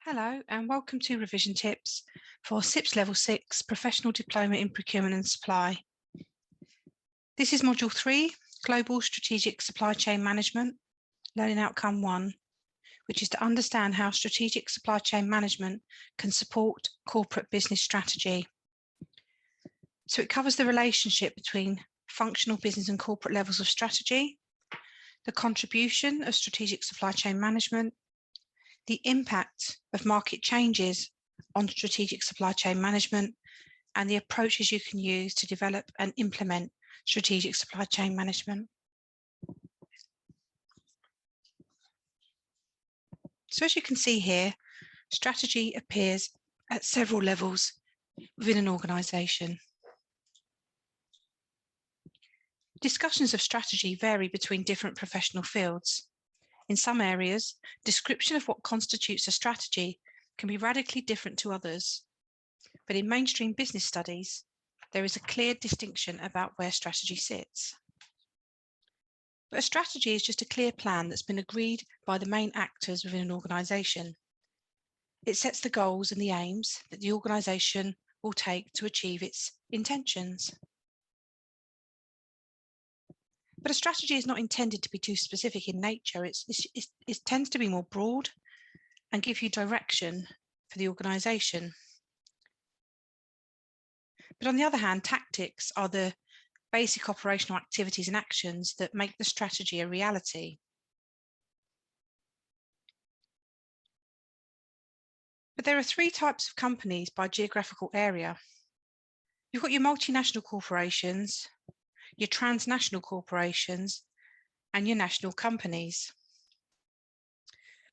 Hello and welcome to Revision Tips for SIPS Level 6 Professional Diploma in Procurement and Supply. This is Module 3, Global Strategic Supply Chain Management, Learning Outcome 1, which is to understand how strategic supply chain management can support corporate business strategy. So it covers the relationship between functional business and corporate levels of strategy, the contribution of strategic supply chain management, the impact of market changes on strategic supply chain management, and the approaches you can use to develop and implement strategic supply chain management. So as you can see here, strategy appears at several levels within an organisation. Discussions of strategy vary between different professional fields. In some areas, description of what constitutes a strategy can be radically different to others. But in mainstream business studies, there is a clear distinction about where strategy sits. But a strategy is just a clear plan that's been agreed by the main actors within an organisation. It sets the goals and the aims that the organisation will take to achieve its intentions. But a strategy is not intended to be too specific in nature. It tends to be more broad and give you direction for the organisation. But on the other hand, tactics are the basic operational activities and actions that make the strategy a reality. But there are three types of companies by geographical area. You've got your multinational corporations, your transnational corporations, and your national companies.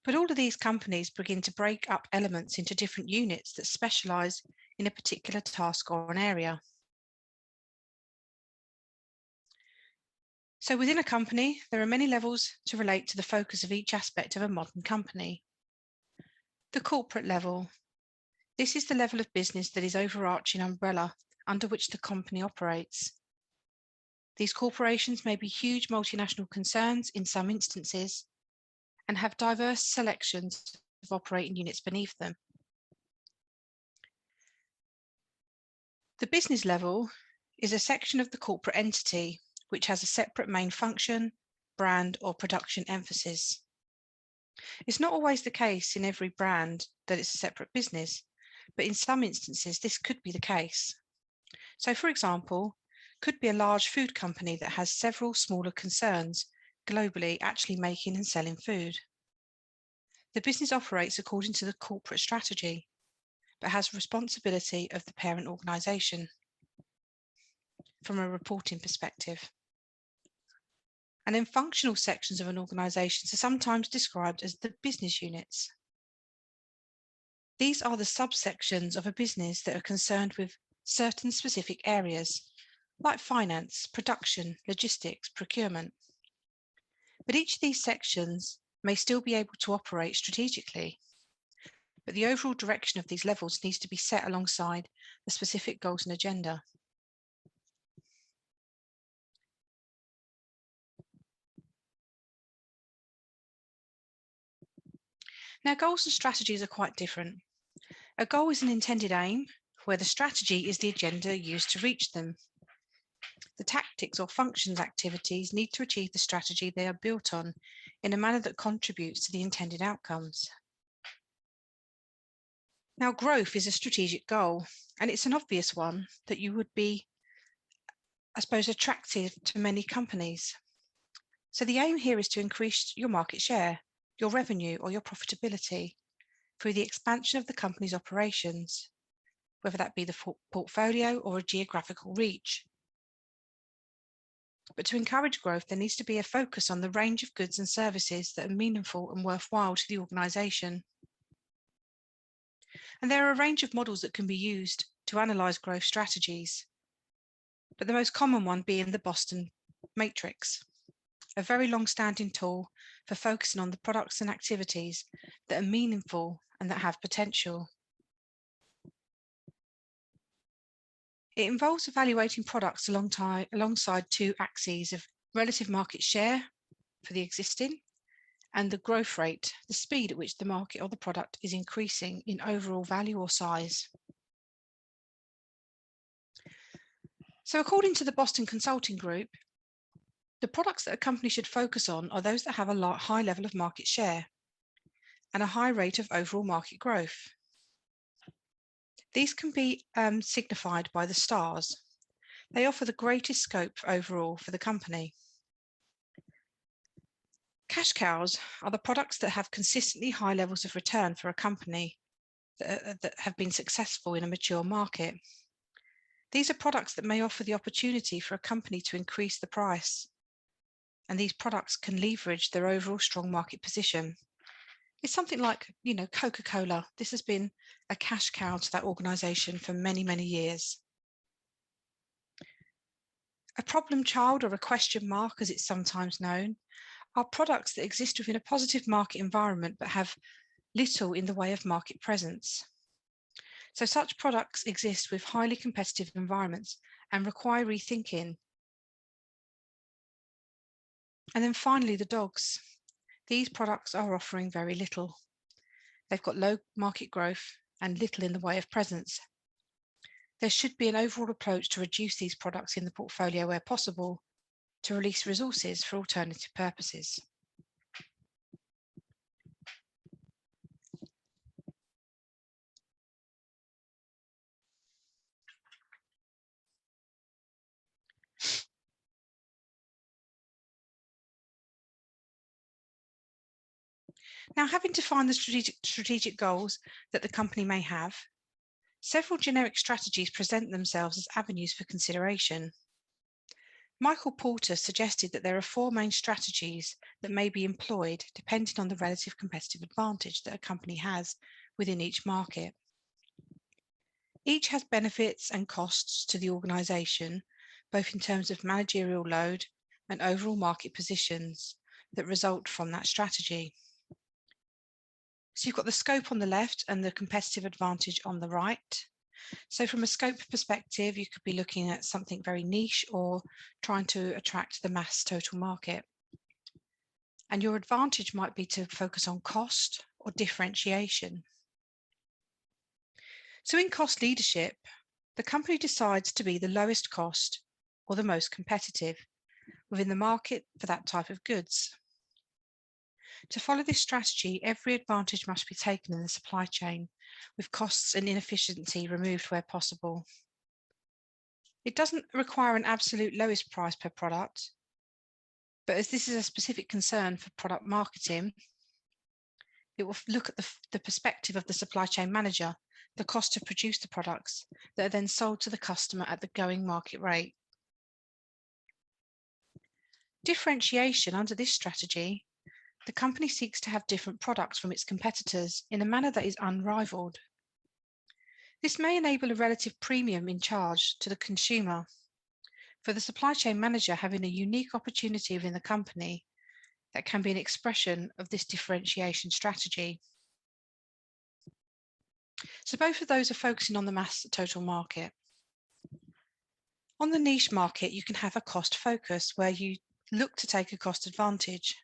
But all of these companies begin to break up elements into different units that specialise in a particular task or an area. So within a company, there are many levels to relate to the focus of each aspect of a modern company. The corporate level. This is the level of business that is overarching umbrella under which the company operates. These corporations may be huge multinational concerns in some instances and have diverse selections of operating units beneath them. The business level is a section of the corporate entity which has a separate main function, brand, or production emphasis. It's not always the case in every brand that it's a separate business, but in some instances this could be the case. So for example, could be a large food company that has several smaller concerns globally actually making and selling food. The business operates according to the corporate strategy, but has responsibility of the parent organisation from a reporting perspective. And then functional sections of an organisation are sometimes described as the business units. These are the subsections of a business that are concerned with certain specific areas, like finance, production, logistics, procurement. But each of these sections may still be able to operate strategically, but the overall direction of these levels needs to be set alongside the specific goals and agenda. Now, goals and strategies are quite different. A goal is an intended aim, where the strategy is the agenda used to reach them. The tactics or functions activities need to achieve the strategy they are built on in a manner that contributes to the intended outcomes. Now, growth is a strategic goal, and it's an obvious one that you would be, I suppose, attractive to many companies. So the aim here is to increase your market share, your revenue, or your profitability through the expansion of the company's operations, whether that be the portfolio or a geographical reach. But to encourage growth, there needs to be a focus on the range of goods and services that are meaningful and worthwhile to the organisation. And there are a range of models that can be used to analyse growth strategies, but the most common one being the Boston Matrix, a very long-standing tool for focusing on the products and activities that are meaningful and that have potential. It involves evaluating products alongside two axes of relative market share for the existing and the growth rate, the speed at which the market or the product is increasing in overall value or size. So according to the Boston Consulting Group, the products that a company should focus on are those that have a high level of market share and a high rate of overall market growth. These can be signified by the stars. They offer the greatest scope overall for the company. Cash cows are the products that have consistently high levels of return for a company that have been successful in a mature market. These are products that may offer the opportunity for a company to increase the price, and these products can leverage their overall strong market position. It's something like, Coca-Cola. This has been a cash cow to that organization for many, many years. A problem child, or a question mark, as it's sometimes known, are products that exist within a positive market environment but have little in the way of market presence. So such products exist with highly competitive environments and require rethinking. And then finally, the dogs. These products are offering very little. They've got low market growth and little in the way of presence. There should be an overall approach to reduce these products in the portfolio where possible, to release resources for alternative purposes. Now, having defined the strategic goals that the company may have, several generic strategies present themselves as avenues for consideration. Michael Porter suggested that there are 4 main strategies that may be employed depending on the relative competitive advantage that a company has within each market. Each has benefits and costs to the organisation, both in terms of managerial load and overall market positions that result from that strategy. So you've got the scope on the left and the competitive advantage on the right. So from a scope perspective, you could be looking at something very niche or trying to attract the mass total market. And your advantage might be to focus on cost or differentiation. So in cost leadership, the company decides to be the lowest cost or the most competitive within the market for that type of goods. To follow this strategy, every advantage must be taken in the supply chain, with costs and inefficiency removed where possible. It doesn't require an absolute lowest price per product, but as this is a specific concern for product marketing, it will look at the perspective of the supply chain manager, the cost to produce the products that are then sold to the customer at the going market rate. Differentiation under this strategy, the company seeks to have different products from its competitors in a manner that is unrivaled. This may enable a relative premium in charge to the consumer, for the supply chain manager having a unique opportunity within the company that can be an expression of this differentiation strategy. So both of those are focusing on the mass total market. On the niche market, you can have a cost focus where you look to take a cost advantage.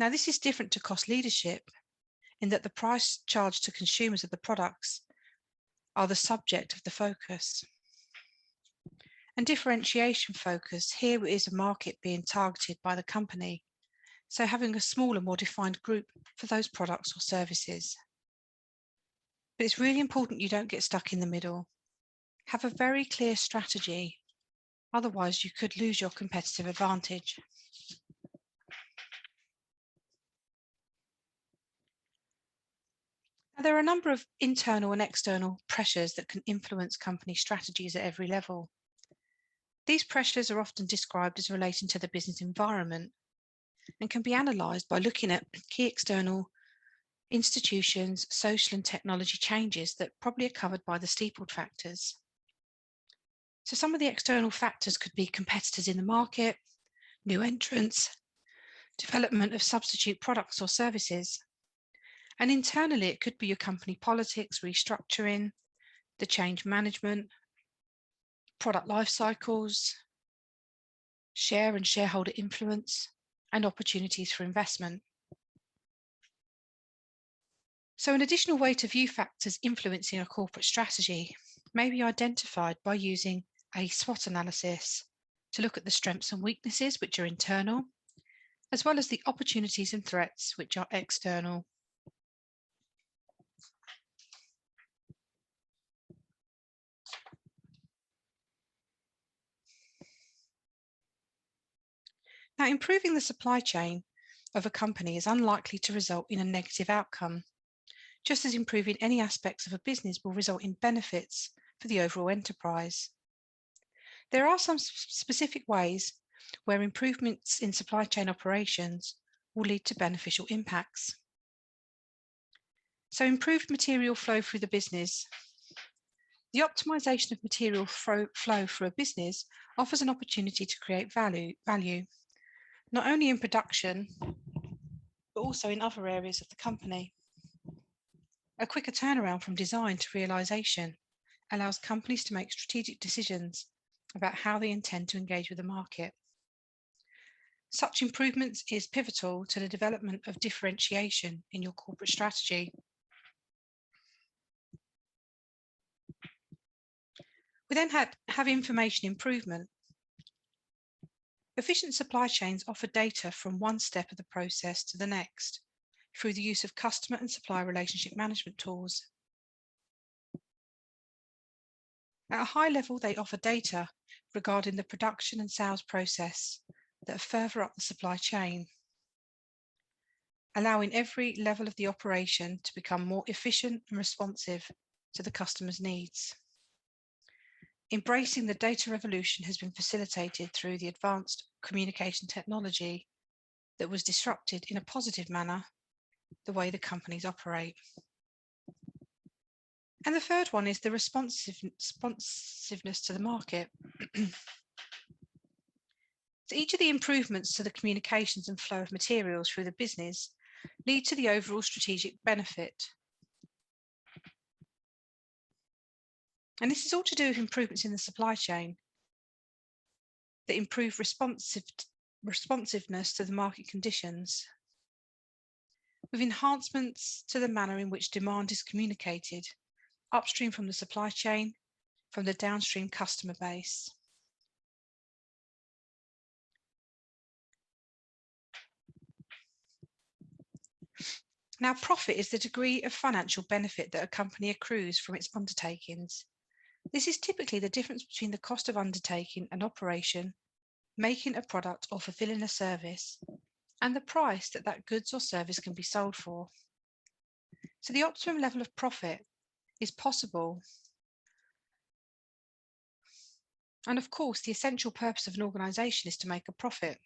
Now, this is different to cost leadership in that the price charged to consumers of the products are the subject of the focus. And differentiation focus, here is a market being targeted by the company, so having a smaller, more defined group for those products or services. But it's really important you don't get stuck in the middle. Have a very clear strategy, otherwise you could lose your competitive advantage. Now, there are a number of internal and external pressures that can influence company strategies at every level. These pressures are often described as relating to the business environment and can be analysed by looking at key external institutions, social and technology changes that probably are covered by the steepled factors. So some of the external factors could be competitors in the market, new entrants, development of substitute products or services. And internally, it could be your company politics, restructuring, the change management, product life cycles, share and shareholder influence, and opportunities for investment. So an additional way to view factors influencing a corporate strategy may be identified by using a SWOT analysis to look at the strengths and weaknesses which are internal, as well as the opportunities and threats which are external. Now, improving the supply chain of a company is unlikely to result in a negative outcome, just as improving any aspects of a business will result in benefits for the overall enterprise. There are some specific ways where improvements in supply chain operations will lead to beneficial impacts. So, improved material flow through the business. The optimization of material flow through a business offers an opportunity to create value, not only in production, but also in other areas of the company. A quicker turnaround from design to realization allows companies to make strategic decisions about how they intend to engage with the market. Such improvements is pivotal to the development of differentiation in your corporate strategy. We then have information improvement. Efficient supply chains offer data from one step of the process to the next through the use of customer and supplier relationship management tools. At a high level, they offer data regarding the production and sales process that are further up the supply chain, allowing every level of the operation to become more efficient and responsive to the customer's needs. Embracing the data revolution has been facilitated through the advanced communication technology that was disrupted in a positive manner the way the companies operate. And the third one is the responsiveness to the market. So each of the improvements to the communications and flow of materials through the business lead to the overall strategic benefit. And this is all to do with improvements in the supply chain that improve responsiveness to the market conditions, with enhancements to the manner in which demand is communicated upstream from the supply chain, from the downstream customer base. Now, profit is the degree of financial benefit that a company accrues from its undertakings. This is typically the difference between the cost of undertaking an operation, making a product or fulfilling a service, and the price that that goods or service can be sold for. So the optimum level of profit is possible. And of course, the essential purpose of an organisation is to make a profit,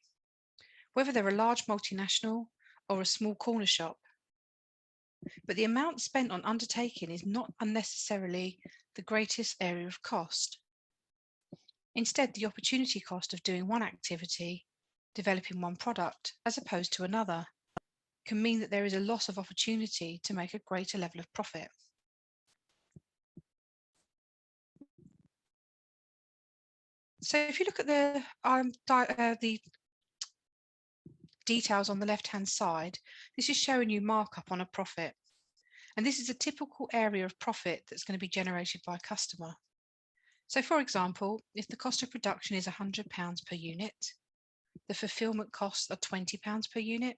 whether they're a large multinational or a small corner shop. But the amount spent on undertaking is not unnecessarily the greatest area of cost. Instead, the opportunity cost of doing one activity, developing one product, as opposed to another, can mean that there is a loss of opportunity to make a greater level of profit. So if you look at the details on the left-hand side, this is showing you markup on a profit. And this is a typical area of profit that's going to be generated by a customer. So for example, if the cost of production is £100 per unit, the fulfillment costs are £20 per unit,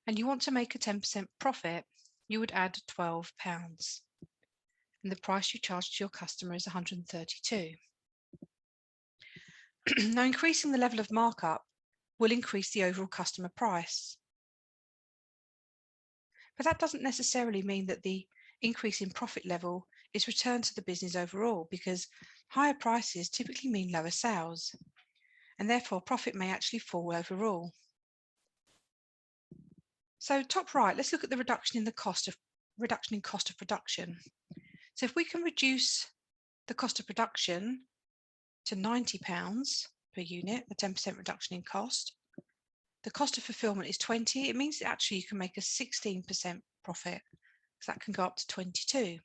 and you want to make a 10% profit, you would add £12. And the price you charge to your customer is £132. Now, increasing the level of markup will increase the overall customer price. But that doesn't necessarily mean that the increase in profit level is returned to the business overall, because higher prices typically mean lower sales, and therefore profit may actually fall overall. So top right, let's look at the reduction in cost of production. So if we can reduce the cost of production to £90 per unit, a 10% reduction in cost, the cost of fulfillment is 20, it means that actually you can make a 16% profit, because that can go up to 22.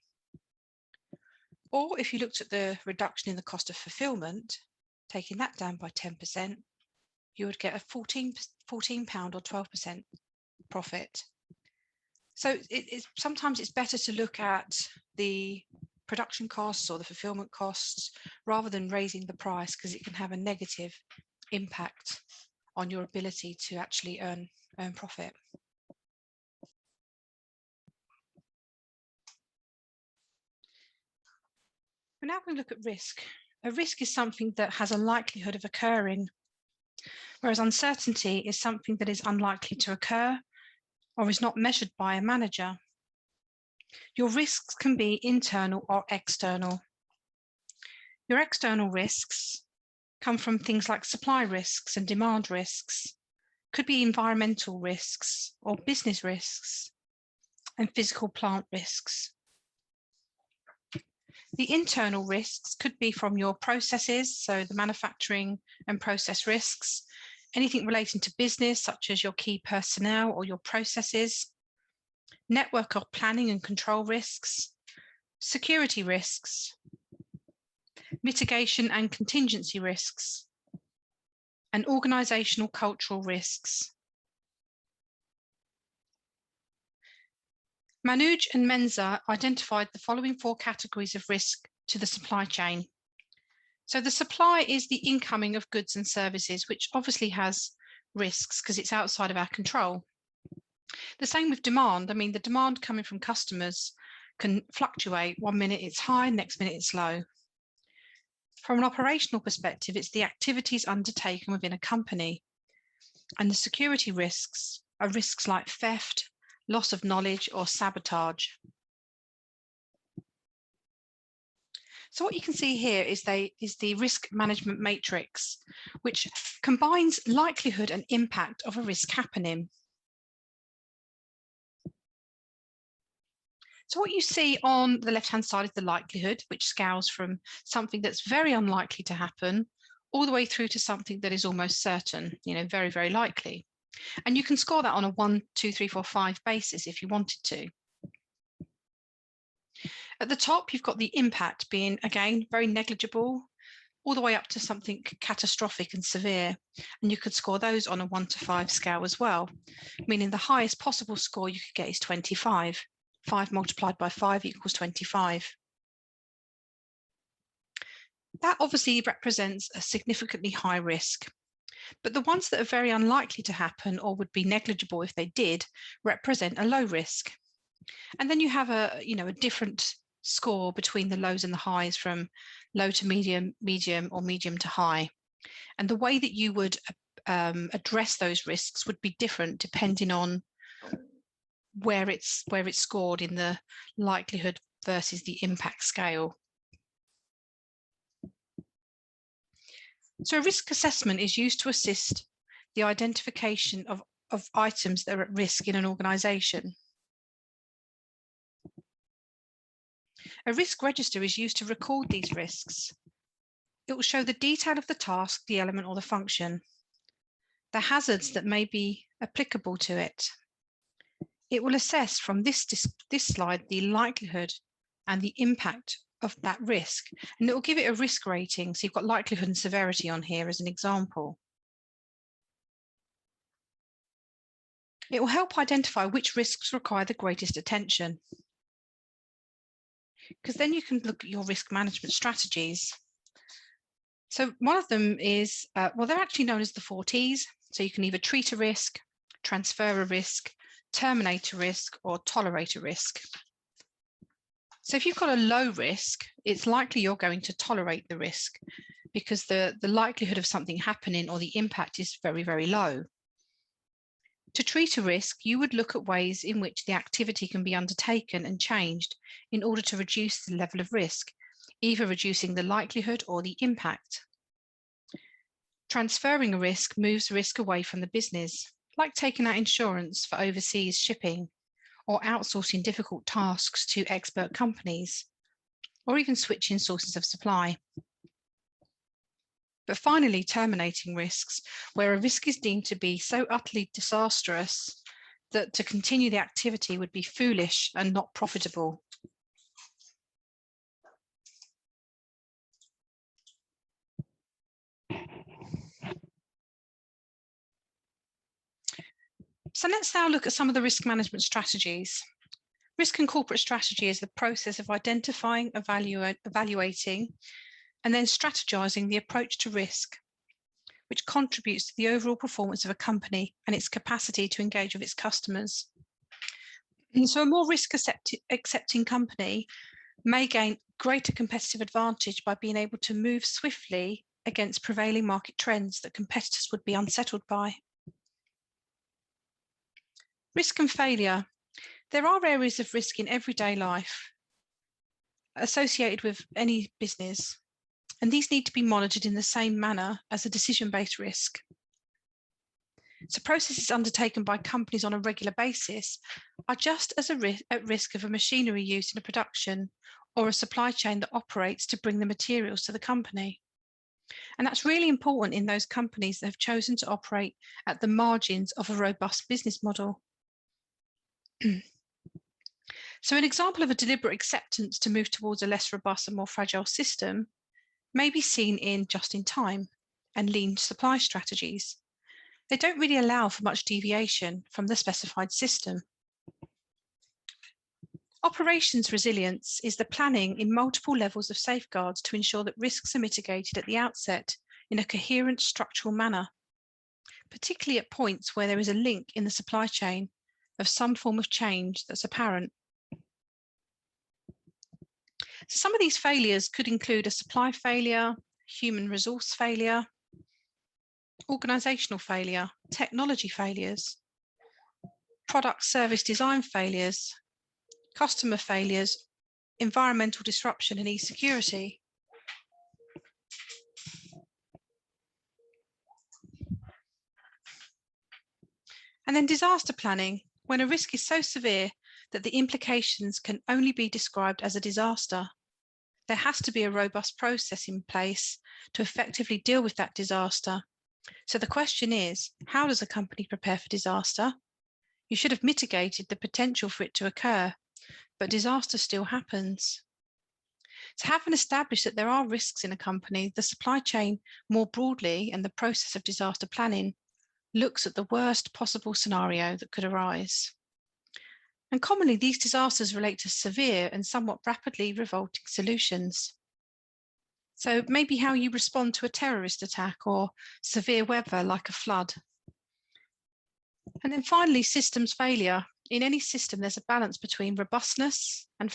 Or if you looked at the reduction in the cost of fulfillment, taking that down by 10%, you would get a £14 or 12% profit. So sometimes it's better to look at the production costs or the fulfillment costs rather than raising the price, because it can have a negative impact on your ability to actually earn profit. We're now going to look at risk. A risk is something that has a likelihood of occurring, whereas uncertainty is something that is unlikely to occur or is not measured by a manager. Your risks can be internal or external. Your external risks come from things like supply risks and demand risks, could be environmental risks or business risks, and physical plant risks. The internal risks could be from your processes, so the manufacturing and process risks, anything relating to business, such as your key personnel or your processes, network or planning and control risks, security risks, mitigation and contingency risks, and organizational cultural risks. Manoj and Menza identified the following 4 categories of risk to the supply chain. So the supply is the incoming of goods and services, which obviously has risks because it's outside of our control. The same with demand. I mean, the demand coming from customers can fluctuate. One minute it's high, next minute it's low. From an operational perspective, it's the activities undertaken within a company. And the security risks are risks like theft, loss of knowledge, or sabotage. So what you can see here is the risk management matrix, which combines likelihood and impact of a risk happening. So what you see on the left-hand side is the likelihood, which scales from something that's very unlikely to happen all the way through to something that is almost certain, very, very likely. And you can score that on a 1, 2, 3, 4, 5 basis if you wanted to. At the top, you've got the impact being, again, very negligible, all the way up to something catastrophic and severe. And you could score those on a 1 to 5 scale as well, meaning the highest possible score you could get is 25. 5 multiplied by 5 equals 25. That obviously represents a significantly high risk. But the ones that are very unlikely to happen or would be negligible if they did represent a low risk. And then you have a different score between the lows and the highs, from low to medium, medium, or medium to high. And the way that you would address those risks would be different depending on where it's scored in the likelihood versus the impact scale. So a risk assessment is used to assist the identification of items that are at risk in an organization. A risk register is used to record these risks. It will show the detail of the task, the element, or the function, the hazards that may be applicable to it. It will assess from this slide the likelihood and the impact of that risk, and it will give it a risk rating. So you've got likelihood and severity on here as an example. It will help identify which risks require the greatest attention, because then you can look at your risk management strategies. So one of them is, well, they're actually known as the 4 Ts. So you can either treat a risk, transfer a risk, terminate a risk, or tolerate a risk. So if you've got a low risk, it's likely you're going to tolerate the risk because the likelihood of something happening or the impact is very, very low. To treat a risk, you would look at ways in which the activity can be undertaken and changed in order to reduce the level of risk, either reducing the likelihood or the impact. Transferring a risk moves risk away from the business, like taking out insurance for overseas shipping, or outsourcing difficult tasks to expert companies, or even switching sources of supply. But finally, terminating risks, where a risk is deemed to be so utterly disastrous that to continue the activity would be foolish and not profitable. So let's now look at some of the risk management strategies. Risk and corporate strategy is the process of identifying, evaluating, and then strategizing the approach to risk, which contributes to the overall performance of a company and its capacity to engage with its customers. And so a more risk-accepting company may gain greater competitive advantage by being able to move swiftly against prevailing market trends that competitors would be unsettled by. Risk and failure. There are areas of risk in everyday life associated with any business, and these need to be monitored in the same manner as a decision-based risk. So processes undertaken by companies on a regular basis are just as at risk of a machinery used in a production or a supply chain that operates to bring the materials to the company. And that's really important in those companies that have chosen to operate at the margins of a robust business model. So an example of a deliberate acceptance to move towards a less robust and more fragile system may be seen in just-in-time and lean supply strategies. They don't really allow for much deviation from the specified system. Operations resilience is the planning in multiple levels of safeguards to ensure that risks are mitigated at the outset in a coherent structural manner, particularly at points where there is a link in the supply chain of some form of change that's apparent. So some of these failures could include a supply failure, human resource failure, organizational failure, technology failures, product service design failures, customer failures, environmental disruption and e-security. And then disaster planning, when a risk is so severe that the implications can only be described as a disaster. There has to be a robust process in place to effectively deal with that disaster. So the question is, how does a company prepare for disaster? You should have mitigated the potential for it to occur, but disaster still happens. So having established that there are risks in a company, the supply chain more broadly and the process of disaster planning looks at the worst possible scenario that could arise. And commonly, these disasters relate to severe and somewhat rapidly revolting solutions. So maybe how you respond to a terrorist attack or severe weather like a flood. And then finally, systems failure. In any system, there's a balance between robustness and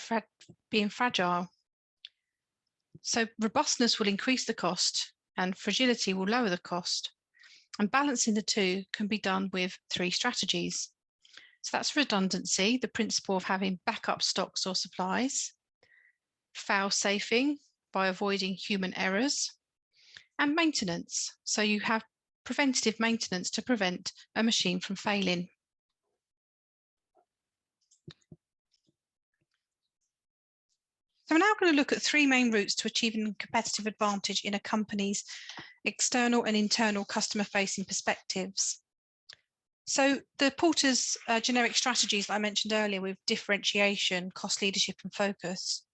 being fragile. So robustness will increase the cost and fragility will lower the cost. And balancing the two can be done with 3 strategies. So that's redundancy, the principle of having backup stocks or supplies, fail-safing by avoiding human errors, and maintenance. So you have preventative maintenance to prevent a machine from failing. So we're now going to look at 3 main routes to achieving competitive advantage in a company's external and internal customer-facing perspectives. So the Porter's generic strategies that I mentioned earlier with differentiation, cost leadership and focus.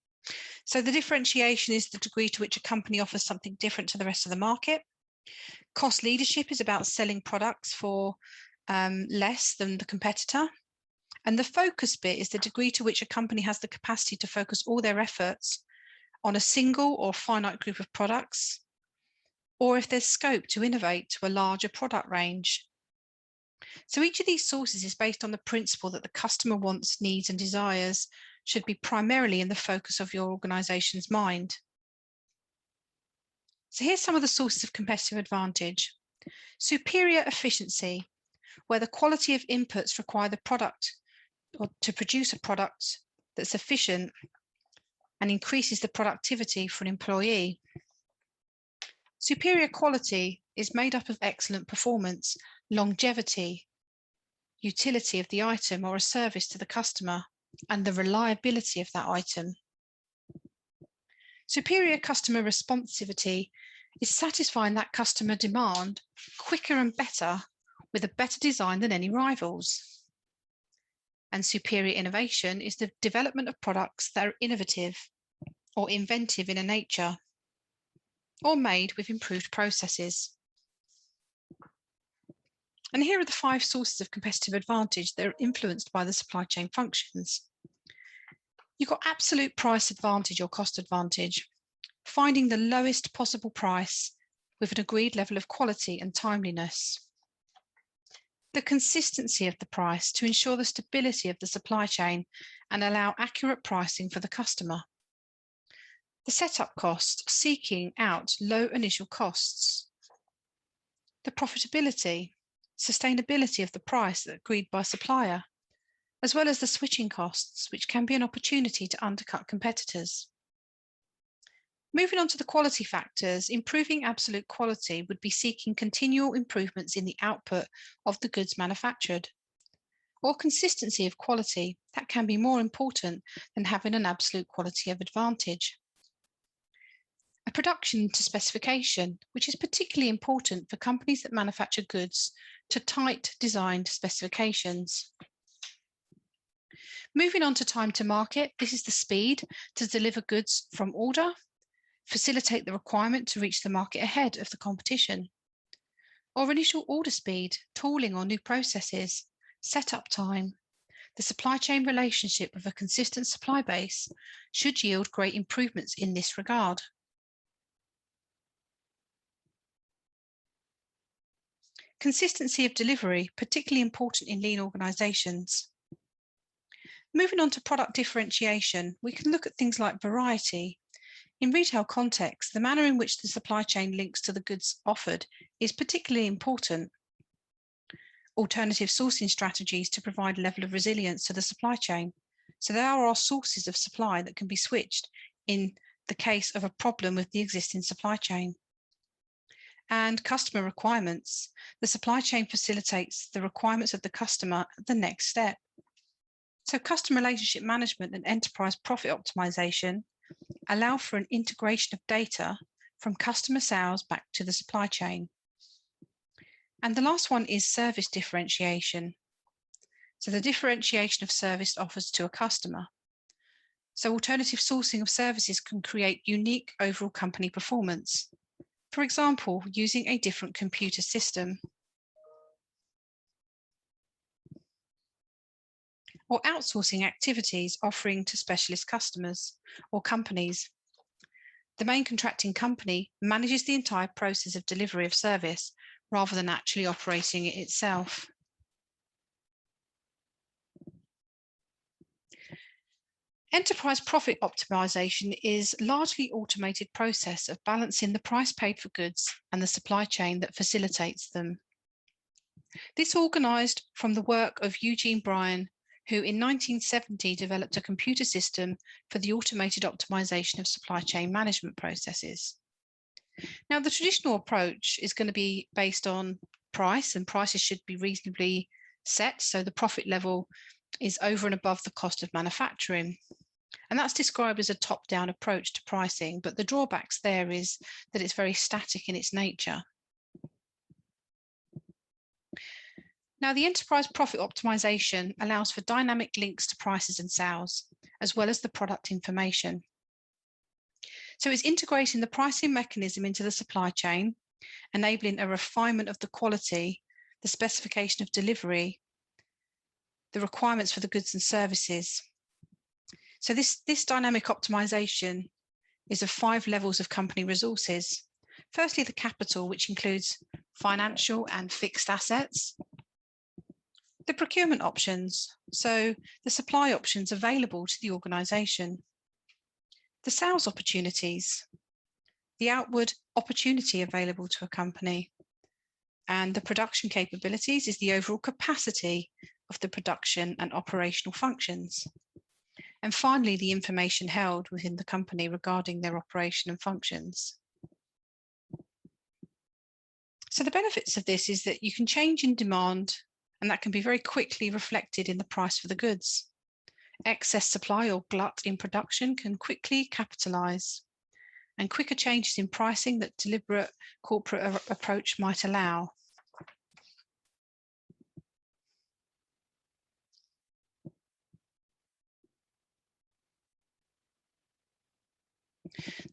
So the differentiation is the degree to which a company offers something different to the rest of the market. Cost leadership is about selling products for less than the competitor. And the focus bit is the degree to which a company has the capacity to focus all their efforts on a single or finite group of products, or if there's scope to innovate to a larger product range. So each of these sources is based on the principle that the customer wants, needs and desires should be primarily in the focus of your organization's mind. So here's some of the sources of competitive advantage. Superior efficiency, where the quality of inputs require the product or to produce a product that's efficient and increases the productivity for an employee. Superior quality is made up of excellent performance, longevity, utility of the item or a service to the customer, and the reliability of that item. Superior customer responsivity is satisfying that customer demand quicker and better with a better design than any rivals. And superior innovation is the development of products that are innovative or inventive in a nature, or made with improved processes. And here are the 5 sources of competitive advantage that are influenced by the supply chain functions. You've got absolute price advantage or cost advantage, finding the lowest possible price with an agreed level of quality and timeliness. The consistency of the price to ensure the stability of the supply chain and allow accurate pricing for the customer. The setup cost, seeking out low initial costs. The profitability, sustainability of the price agreed by supplier, as well as the switching costs, which can be an opportunity to undercut competitors. Moving on to the quality factors, improving absolute quality would be seeking continual improvements in the output of the goods manufactured. Or consistency of quality, that can be more important than having an absolute quality of advantage. A production to specification, which is particularly important for companies that manufacture goods to tight designed specifications. Moving on to time to market, this is the speed to deliver goods from order, facilitate the requirement to reach the market ahead of the competition. Or initial order speed, tooling or new processes, setup time. The supply chain relationship with a consistent supply base should yield great improvements in this regard. Consistency of delivery, particularly important in lean organizations. Moving on to product differentiation, we can look at things like variety. In retail context, the manner in which the supply chain links to the goods offered is particularly important. Alternative sourcing strategies to provide a level of resilience to the supply chain. So there are sources of supply that can be switched in the case of a problem with the existing supply chain. And customer requirements. The supply chain facilitates the requirements of the customer at the next step. So customer relationship management and enterprise profit optimization allow for an integration of data from customer sales back to the supply chain. And the last one is service differentiation. So the differentiation of service offers to a customer. So alternative sourcing of services can create unique overall company performance. For example, using a different computer system. Or outsourcing activities offering to specialist customers or companies. The main contracting company manages the entire process of delivery of service rather than actually operating it itself. Enterprise profit optimization is a largely automated process of balancing the price paid for goods and the supply chain that facilitates them. This organized from the work of Eugene Bryan, who in 1970 developed a computer system for the automated optimization of supply chain management processes. Now, the traditional approach is going to be based on price, and prices should be reasonably set, so the profit level is over and above the cost of manufacturing. And that's described as a top-down approach to pricing, but the drawbacks there is that it's very static in its nature. Now, the enterprise profit optimization allows for dynamic links to prices and sales, as well as the product information. So it's integrating the pricing mechanism into the supply chain, enabling a refinement of the quality, the specification of delivery, the requirements for the goods and services. So this dynamic optimization is of 5 levels of company resources. Firstly, the capital, which includes financial and fixed assets. The procurement options, so the supply options available to the organization. The sales opportunities, the outward opportunity available to a company. And the production capabilities is the overall capacity of the production and operational functions. And finally, the information held within the company regarding their operation and functions. So the benefits of this is that you can change in demand, and that can be very quickly reflected in the price for the goods. Excess supply or glut in production can quickly capitalize, and quicker changes in pricing that deliberate corporate approach might allow.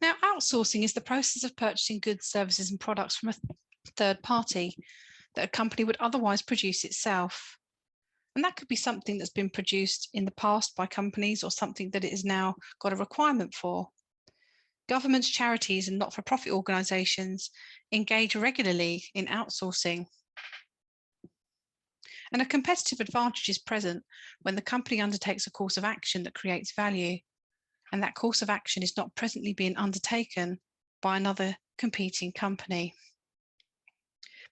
Now, outsourcing is the process of purchasing goods, services, and products from a third party. that a company would otherwise produce itself. And that could be something that's been produced in the past by companies or something that it has now got a requirement for. Governments, charities, and not-for-profit organisations engage regularly in outsourcing. And a competitive advantage is present when the company undertakes a course of action that creates value, and that course of action is not presently being undertaken by another competing company.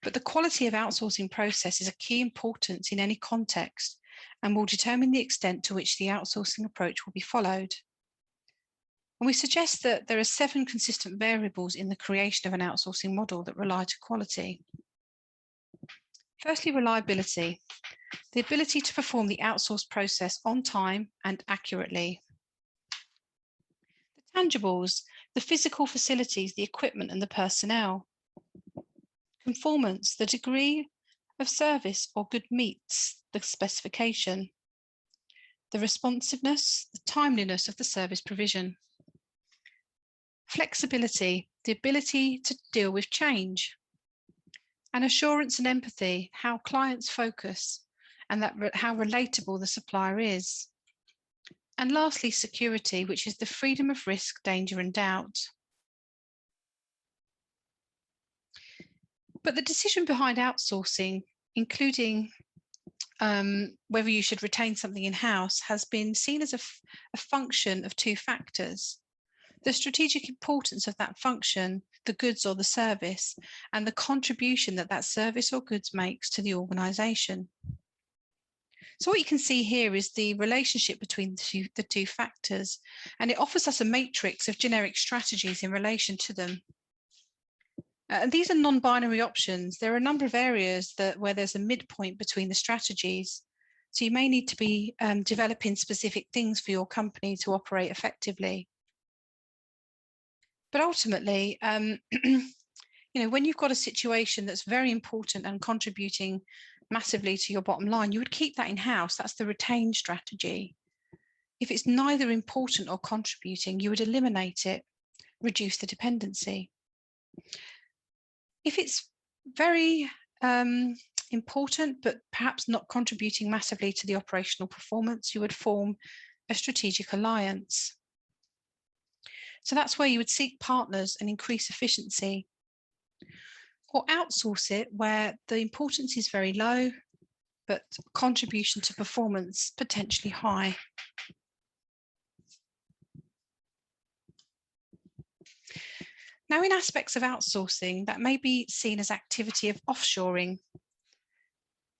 But the quality of outsourcing process is of key importance in any context and will determine the extent to which the outsourcing approach will be followed. And we suggest that there are 7 consistent variables in the creation of an outsourcing model that rely to quality. Firstly, reliability, the ability to perform the outsourced process on time and accurately. The tangibles, the physical facilities, the equipment and the personnel. Conformance, the degree of service or good meets the specification. The responsiveness, the timeliness of the service provision. Flexibility, the ability to deal with change. And assurance and empathy, how clients focus and how relatable the supplier is. And lastly, security, which is the freedom of risk, danger and doubt. But the decision behind outsourcing, including whether you should retain something in-house, has been seen as a function of 2 factors. The strategic importance of that function, the goods or the service, and the contribution that that service or goods makes to the organisation. So what you can see here is the relationship between the two factors, and it offers us a matrix of generic strategies in relation to them. And these are non-binary options. There are a number of areas where there's a midpoint between the strategies. So you may need to be developing specific things for your company to operate effectively. But ultimately, when you've got a situation that's very important and contributing massively to your bottom line, you would keep that in-house. That's the retain strategy. If it's neither important or contributing, you would eliminate it, reduce the dependency. If it's very important, but perhaps not contributing massively to the operational performance, you would form a strategic alliance. So that's where you would seek partners and increase efficiency, or outsource it where the importance is very low, but contribution to performance potentially high. Now, in aspects of outsourcing, that may be seen as activity of offshoring.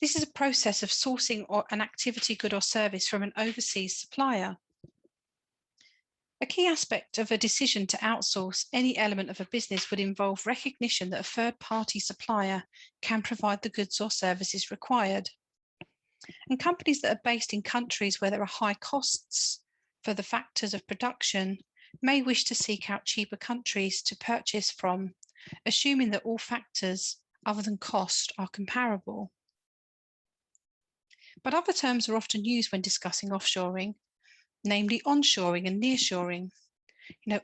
This is a process of sourcing an activity, good or service from an overseas supplier. A key aspect of a decision to outsource any element of a business would involve recognition that a third-party supplier can provide the goods or services required. And companies that are based in countries where there are high costs for the factors of production may wish to seek out cheaper countries to purchase from, assuming that all factors other than cost are comparable. But other terms are often used when discussing offshoring, namely onshoring and nearshoring.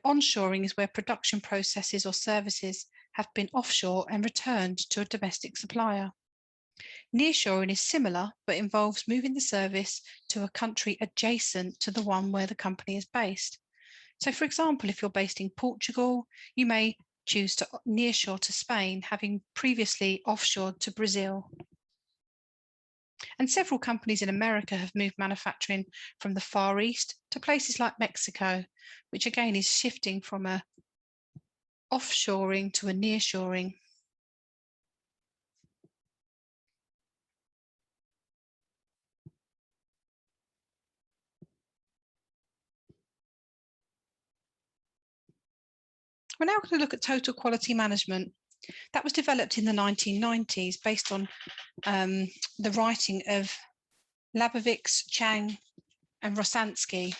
Onshoring is where production processes or services have been offshore and returned to a domestic supplier. Nearshoring is similar, but involves moving the service to a country adjacent to the one where the company is based. So, for example, if you're based in Portugal, you may choose to nearshore to Spain, having previously offshored to Brazil. And several companies in America have moved manufacturing from the Far East to places like Mexico, which again is shifting from a offshoring to a nearshoring. We're now going to look at total quality management. That was developed in the 1990s based on the writing of Labovitz, Chang, and Rosansky.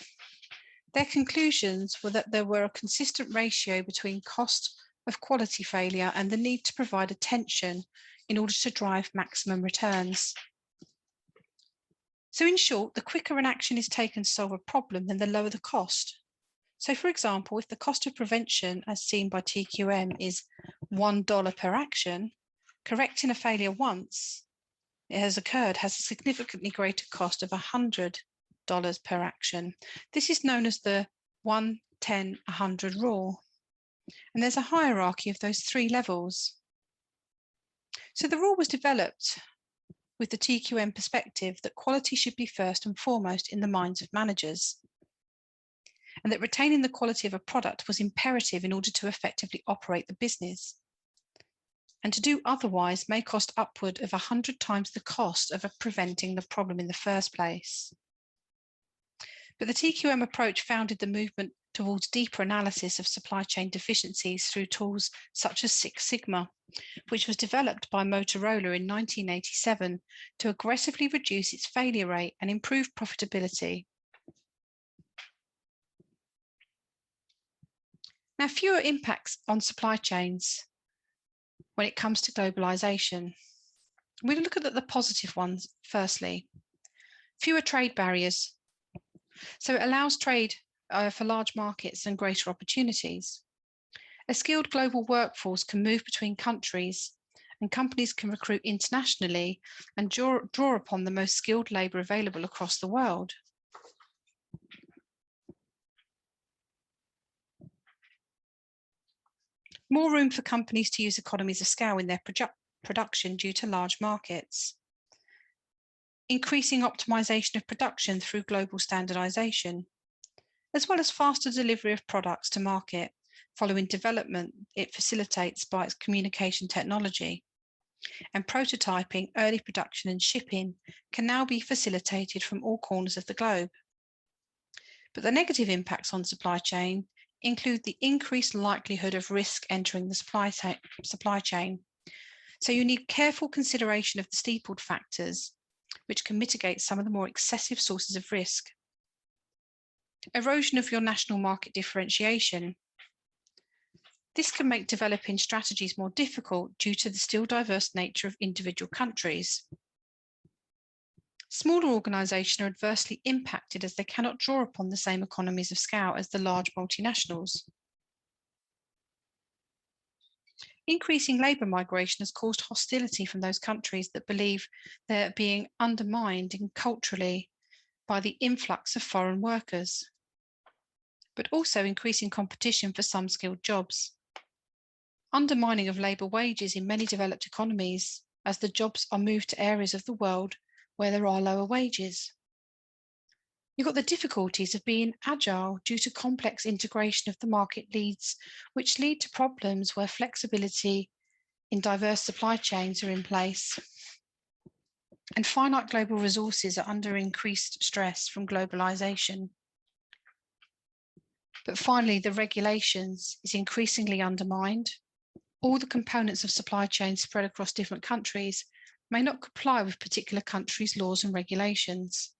Their conclusions were that there were a consistent ratio between cost of quality failure and the need to provide attention in order to drive maximum returns. So in short, the quicker an action is taken to solve a problem, then the lower the cost. So for example, if the cost of prevention as seen by TQM is $1 per action, Correcting a failure once it has occurred has a significantly greater cost of $100 per action. This is known as the 1, 10, 100 rule. And there's a hierarchy of those 3 levels. So the rule was developed with the TQM perspective that quality should be first and foremost in the minds of managers, and that retaining the quality of a product was imperative in order to effectively operate the business. And to do otherwise may cost upward of 100 times the cost of preventing the problem in the first place. But the TQM approach founded the movement towards deeper analysis of supply chain deficiencies through tools such as Six Sigma, which was developed by Motorola in 1987 to aggressively reduce its failure rate and improve profitability. Now, fewer impacts on supply chains when it comes to globalisation. We'll look at the positive ones firstly. Fewer trade barriers. So it allows trade for large markets and greater opportunities. A skilled global workforce can move between countries, and companies can recruit internationally and draw upon the most skilled labour available across the world. More room for companies to use economies of scale in their production due to large markets. Increasing optimisation of production through global standardisation, as well as faster delivery of products to market following development it facilitates by its communication technology. And prototyping, early production and shipping can now be facilitated from all corners of the globe. But the negative impacts on supply chain include the increased likelihood of risk entering the supply chain. So you need careful consideration of the steepled factors, which can mitigate some of the more excessive sources of risk. Erosion of your national market differentiation. This can make developing strategies more difficult due to the still diverse nature of individual countries. Smaller organisations are adversely impacted as they cannot draw upon the same economies of scale as the large multinationals. Increasing labour migration has caused hostility from those countries that believe they're being undermined culturally by the influx of foreign workers, but also increasing competition for some skilled jobs. Undermining of labour wages in many developed economies as the jobs are moved to areas of the world where there are lower wages. You've got the difficulties of being agile due to complex integration of the market which lead to problems where flexibility in diverse supply chains are in place. And finite global resources are under increased stress from globalisation. But finally, the regulations is increasingly undermined. All the components of supply chains spread across different countries may not comply with particular countries' laws and regulations.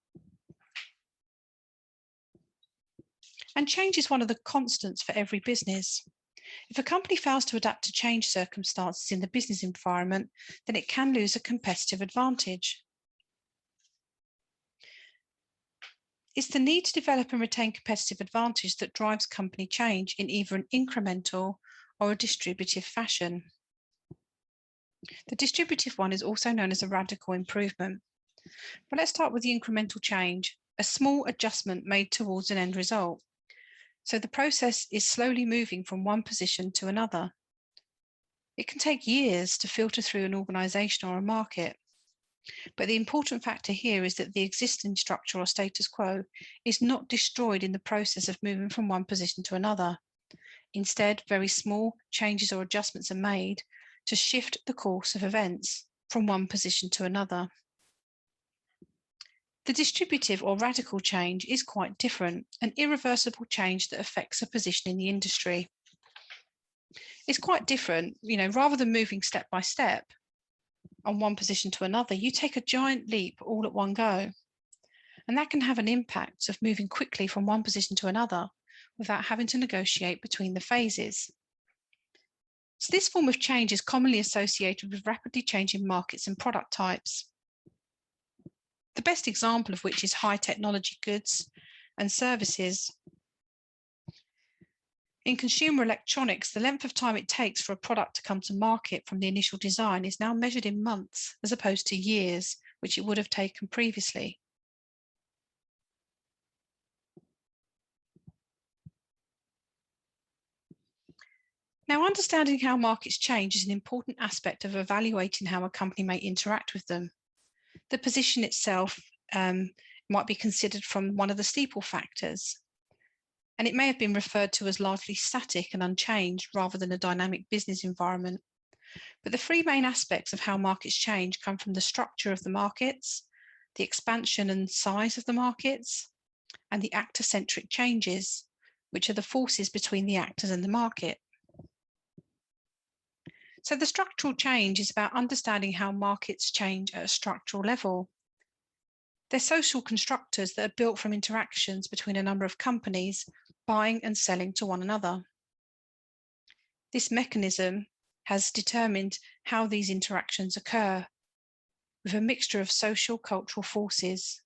And change is one of the constants for every business. If a company fails to adapt to change circumstances in the business environment, then it can lose a competitive advantage. It's the need to develop and retain competitive advantage that drives company change in either an incremental or a distributive fashion. The distributive one is also known as a radical improvement. But let's start with the incremental change, a small adjustment made towards an end result. So the process is slowly moving from one position to another. It can take years to filter through an organisation or a market. But the important factor here is that the existing structure or status quo is not destroyed in the process of moving from one position to another. Instead, very small changes or adjustments are made to shift the course of events from one position to another. The distributive or radical change is quite different, an irreversible change that affects a position in the industry. It's quite different, rather than moving step by step on one position to another, you take a giant leap all at one go. And that can have an impact of moving quickly from one position to another without having to negotiate between the phases. So this form of change is commonly associated with rapidly changing markets and product types. The best example of which is high technology goods and services. In consumer electronics, the length of time it takes for a product to come to market from the initial design is now measured in months as opposed to years, which it would have taken previously. Now, understanding how markets change is an important aspect of evaluating how a company may interact with them. The position itself might be considered from one of the steeple factors, and it may have been referred to as largely static and unchanged rather than a dynamic business environment. But the three main aspects of how markets change come from the structure of the markets, the expansion and size of the markets, and the actor-centric changes, which are the forces between the actors and the market. So the structural change is about understanding how markets change at a structural level. They're social constructors that are built from interactions between a number of companies buying and selling to one another. This mechanism has determined how these interactions occur, with a mixture of social, cultural forces,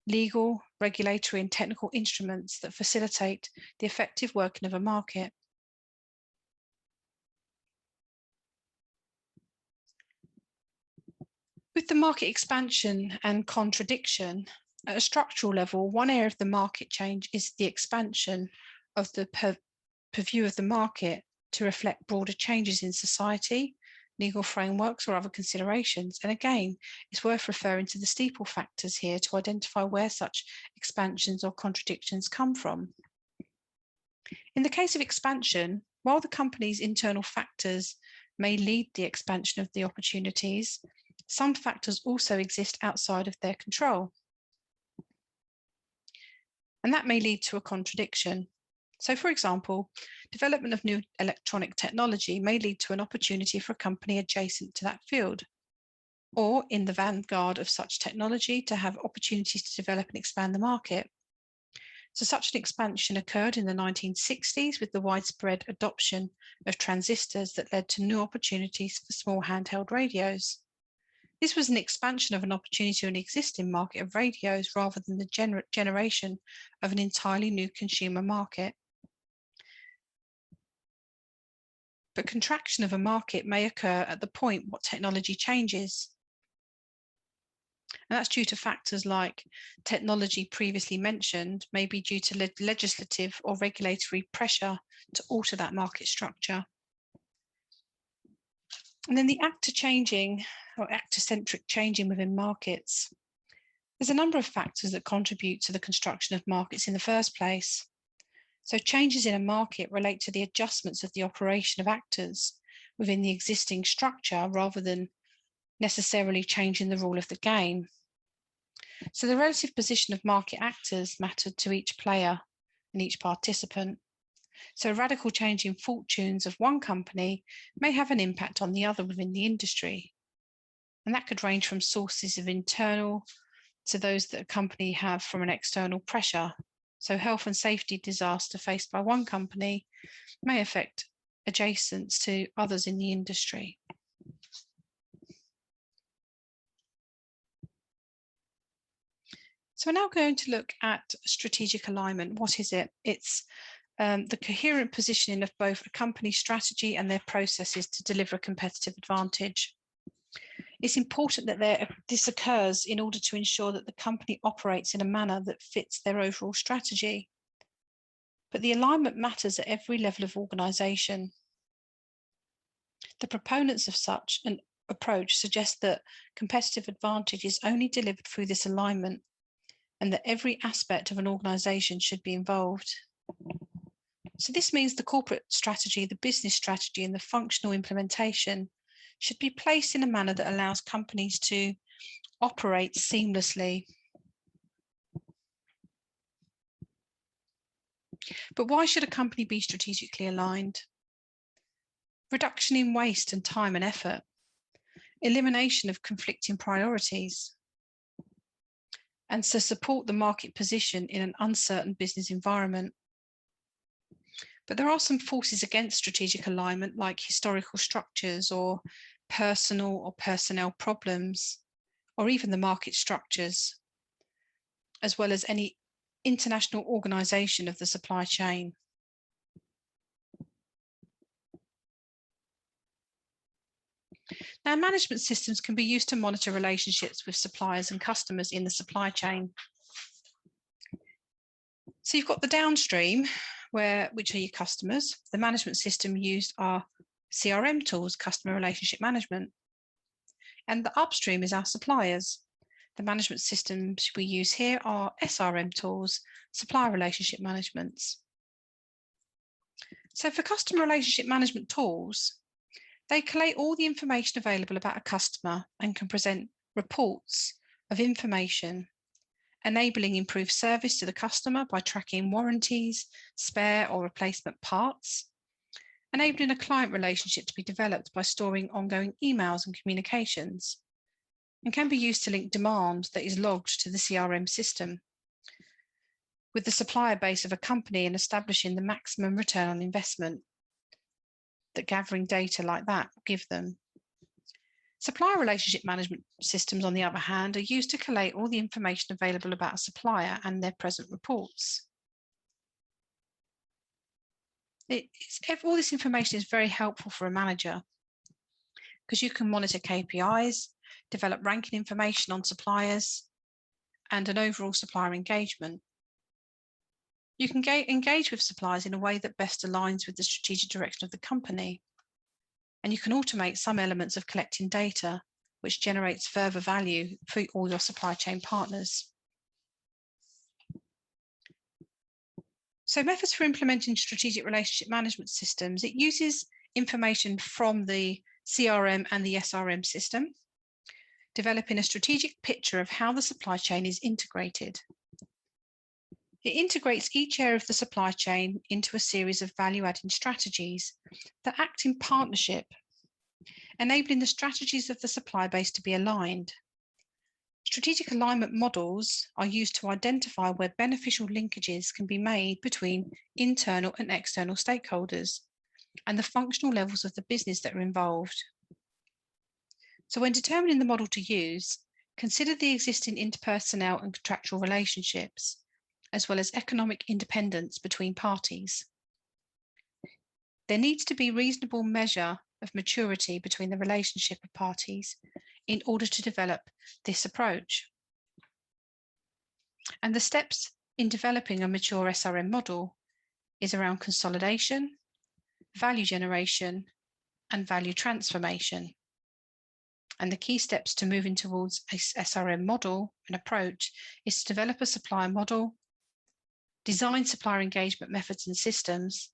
legal, regulatory, and technical instruments that facilitate the effective working of a market. With the market expansion and contradiction, at a structural level, one area of the market change is the expansion of the purview of the market to reflect broader changes in society, legal frameworks, or other considerations. And again, it's worth referring to the steeple factors here to identify where such expansions or contradictions come from. In the case of expansion, while the company's internal factors may lead the expansion of the opportunities, some factors also exist outside of their control. And that may lead to a contradiction. So, for example, development of new electronic technology may lead to an opportunity for a company adjacent to that field, or in the vanguard of such technology to have opportunities to develop and expand the market. So such an expansion occurred in the 1960s with the widespread adoption of transistors that led to new opportunities for small handheld radios. This was an expansion of an opportunity in an existing market of radios rather than the generation of an entirely new consumer market. But contraction of a market may occur at the point what technology changes. And that's due to factors like technology previously mentioned, may be due to legislative or regulatory pressure to alter that market structure. And then the actor changing or actor-centric changing within markets. There's a number of factors that contribute to the construction of markets in the first place. So changes in a market relate to the adjustments of the operation of actors within the existing structure rather than necessarily changing the rule of the game. So the relative position of market actors mattered to each player and each participant. So a radical change in fortunes of one company may have an impact on the other within the industry. And that could range from sources of internal to those that a company have from an external pressure. So health and safety disaster faced by one company may affect adjacents to others in the industry. So we're now going to look at strategic alignment. What is it? It's the coherent positioning of both a company's strategy and their processes to deliver a competitive advantage. It's important that this occurs in order to ensure that the company operates in a manner that fits their overall strategy. But the alignment matters at every level of organisation. The proponents of such an approach suggest that competitive advantage is only delivered through this alignment, and that every aspect of an organisation should be involved. So this means the corporate strategy, the business strategy, and the functional implementation should be placed in a manner that allows companies to operate seamlessly. But why should a company be strategically aligned? Reduction in waste and time and effort, elimination of conflicting priorities, and to support the market position in an uncertain business environment. But there are some forces against strategic alignment, like historical structures or personal or personnel problems, or even the market structures, as well as any international organization of the supply chain. Now, management systems can be used to monitor relationships with suppliers and customers in the supply chain. So you've got the downstream, which are your customers. The management system used are CRM tools, customer relationship management. And the upstream is our suppliers. The management systems we use here are SRM tools, supplier relationship managements. So for customer relationship management tools, they collate all the information available about a customer and can present reports of information, enabling improved service to the customer by tracking warranties, spare or replacement parts, enabling a client relationship to be developed by storing ongoing emails and communications, and can be used to link demand that is logged to the CRM system with the supplier base of a company and establishing the maximum return on investment that gathering data like that will give them. Supplier relationship management systems, on the other hand, are used to collate all the information available about a supplier and their present reports. All this information is very helpful for a manager because you can monitor KPIs, develop ranking information on suppliers, and an overall supplier engagement. You can engage with suppliers in a way that best aligns with the strategic direction of the company. And you can automate some elements of collecting data, which generates further value for all your supply chain partners. So methods for implementing strategic relationship management systems, it uses information from the CRM and the SRM system, developing a strategic picture of how the supply chain is integrated. It integrates each area of the supply chain into a series of value-adding strategies that act in partnership, enabling the strategies of the supply base to be aligned. Strategic alignment models are used to identify where beneficial linkages can be made between internal and external stakeholders and the functional levels of the business that are involved. So when determining the model to use, consider the existing interpersonnel and contractual relationships, as well as economic independence between parties. There needs to be reasonable measure of maturity between the relationship of parties in order to develop this approach. And the steps in developing a mature SRM model is around consolidation, value generation, and value transformation. And the key steps to moving towards a SRM model and approach is to develop a supplier model, design supplier engagement methods and systems,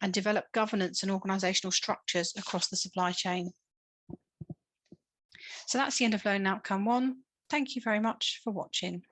and develop governance and organizational structures across the supply chain. So that's the end of Learning Outcome 1. Thank you very much for watching.